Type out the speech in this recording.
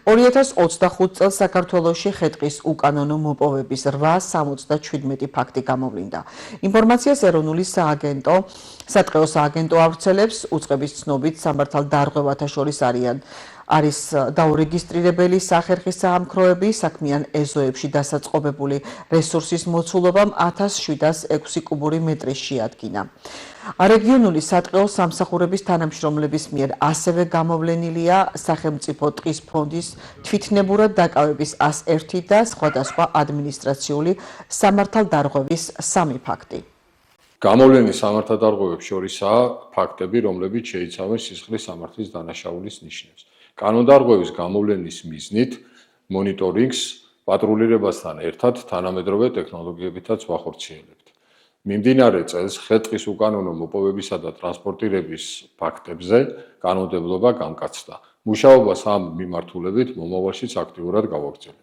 2025 წელს საქართველოში ხე-ტყის უკანონო მოპოვების 877 ფაქტი გამოვლინდა. ინფორმაციას ეროვნული სატყეო სააგენტო ავრცელებს, უწყების ცნობით სამართალდარღვევათა შორის არის დაურეგისტრირებელი სახერხი საამქროები, საქმიან ეზოებში დასაწყობებული რესურსის მოცულობამ 1706 კუბური მეტრის შეადგინა. რეგიონული სატყეო სამსახურების თანამშრომლების მიერ ასევე გამოვლენილია სახელმწიფო ტყის ფონდის თვითნებურად დაკავების 101 და სხვადასხვა ადმინისტრაციული სამართალდარღვევის 3 ფაქტი. გამოვლენის სამართალდარღვევებს შორისაა ფაქტები, რომლებიც შეიცავენ სისხლის სამართლის დანაშაულის ნიშნებს. კანონდარღვევის გამოვლენის მიზნით მონიტორინგს პატრულირებასთან ერთად თანამედროვე ტექნოლოგიებითაც ვახორციელებთ. მიმდინარე წელს ხე-ტყის უკანონო მოპოვებისა და ტრანსპორტირების ფაქტებზე კანონმდებლობა გამკაცდა. მუშაობას ამ მიმართულებით მომავალშიც აქტიურად გავაგრძელებთ.